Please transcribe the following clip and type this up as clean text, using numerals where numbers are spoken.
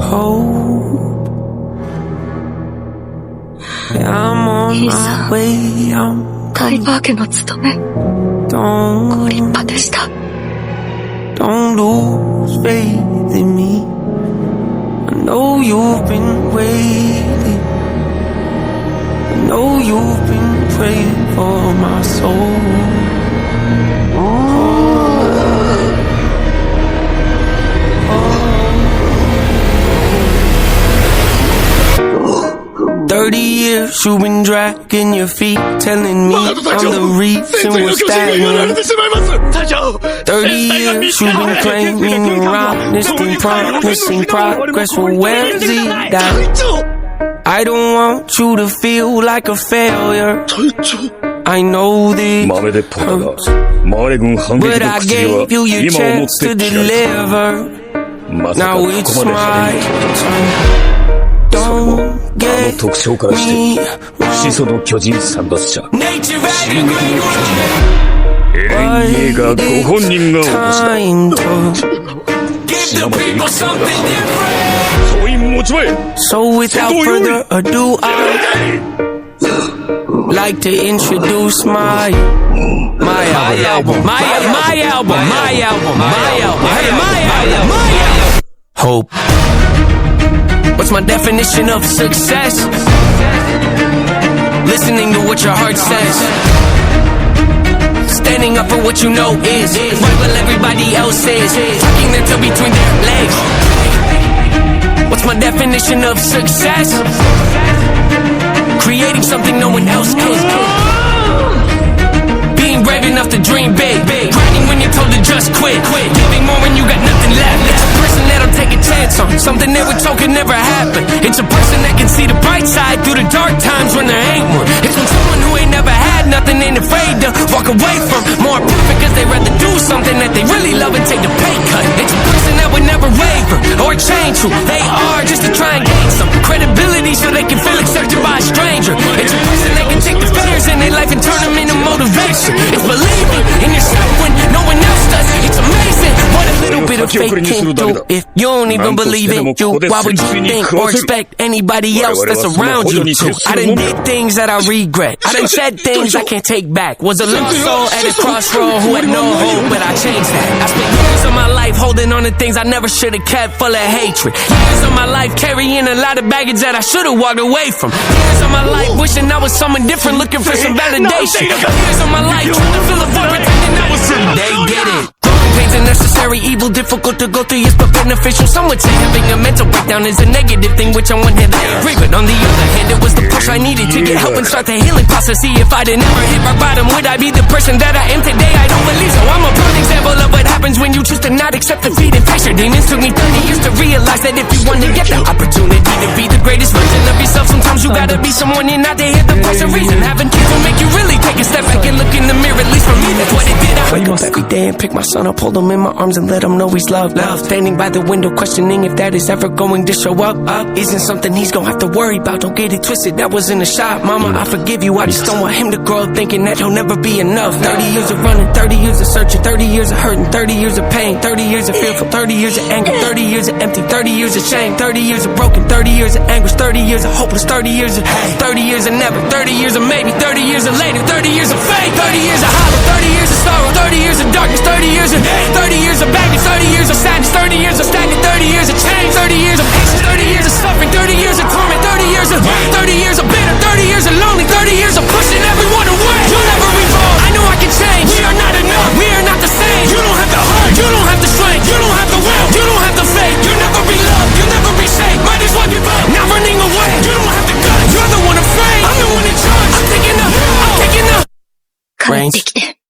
hope. Yeah, I'm on my way. I'm タイバー家の務め、ご don't 立派でした。 don't lose faith in me. I know you've been waiting. I know you've been praying for my soul. Oh. 30 years you've been dragging your feet, telling me I'm the reason we're stagnant. 30 years you've been claiming you're honest and promising progress, well where's it at? I don't want you to feel like a failure. I know this hurts, but I gave you your chance to deliver. Now it's my turn. Don't get me wrong. Nature angry but it's time to give the people something different. So without further ado, I'd like to introduce my album. Hope. What's my definition of success? Listening to what your heart says. Standing up for what you know is right while everybody else is tucking their toe between their legs. What's my definition of success? Creating something no one else can. Being brave enough to dream big. Grinding when you're told to just quit. Giving more when you got nothing left. It's a person that'll take a chance on something they were told could never happen. It's a person that can see the bright side through the dark times when there ain't one. It's when someone who ain't never had nothing ain't afraid to walk away from more perfect because they rather do something that they really love and take the pay cut. It's a person that would never waver or change who they are just to try and gain some credibility so they can feel accepted by a stranger. It's a person that can take the fears in their life and turn them into motivation. It's believing in yourself when no one else does. It's amazing what a little bit of faith can do. If you don't even believe in you, why would you think or expect anybody else that's around you to? I done did things that I regret. I done said things I can't take back. Was a lost soul at a crossroad who had no hope, but I changed that. I spent years of my life holding on to things I never should have kept, full of hatred. Years of my life carrying a lot of baggage that I should have walked away from. Years of my life wishing I was someone different, looking for some validation. Years of my life trying to fill a void, pretending I was certain they get it. Pain's a necessary evil, difficult to go through, yes, but beneficial. Some would say having a mental breakdown is a negative thing, which on one hand I agree, but on the other hand, it was the push I needed to get help and start the healing process. See, if I didn't ever hit my bottom, would I be the person that I am today? I don't believe so. I'm a prime example of what happens when you choose to not accept defeat and face your demons. Took me 30 years to realize that if you want to get the opportunity to be the greatest version of yourself, sometimes you gotta be someone you're not to hear the voice of reason. Having kids will make you really take a step back and look in the mirror, at least for me, that's what it did. I wake up every day and pick my son up, hold him in my arms and let him know he's loved. Standing by the window questioning if that is ever going to show up. Isn't something he's gonna have to worry about, don't get it twisted, that wasn't a shot. Mama, I forgive you, I just don't want him to grow up thinking that he'll never be enough. 30 years of running, 30 years of searching, 30 years of hurting, 30 years of pain, 30 years of fearful, 30 years of anger, 30 years of empty, 30 years of shame, 30 years of broken, 30 years of anguish, 30 years of hopeless, 30 years of hate, 30 years of never, 30 years of maybe, 30 years of later, 30 years of fate, 30 years of hollow, 30 years of sorrow, 30 years of darkness, 30 years of hate, 30 years of baggage, 30 years of sadness, 30 years of stagnant, 30 years of change, 30 years of patience, 30 years of suffering, 30 years of torment, 30 years of 30 years of bitter, 30 years of lonely, 30 years of pushing everyone away. You'll never evolve. I know I can change. We are not enough. We are not the same. You don't have the heart. You don't have the strength. You don't have the will. You don't have the faith. You'll never be loved. You'll never be safe. Might as well give up. Not running away. You don't have the guts. You're the one afraid. I'm the one in charge. I'm taking up. I'm taking up. 帰ってきて。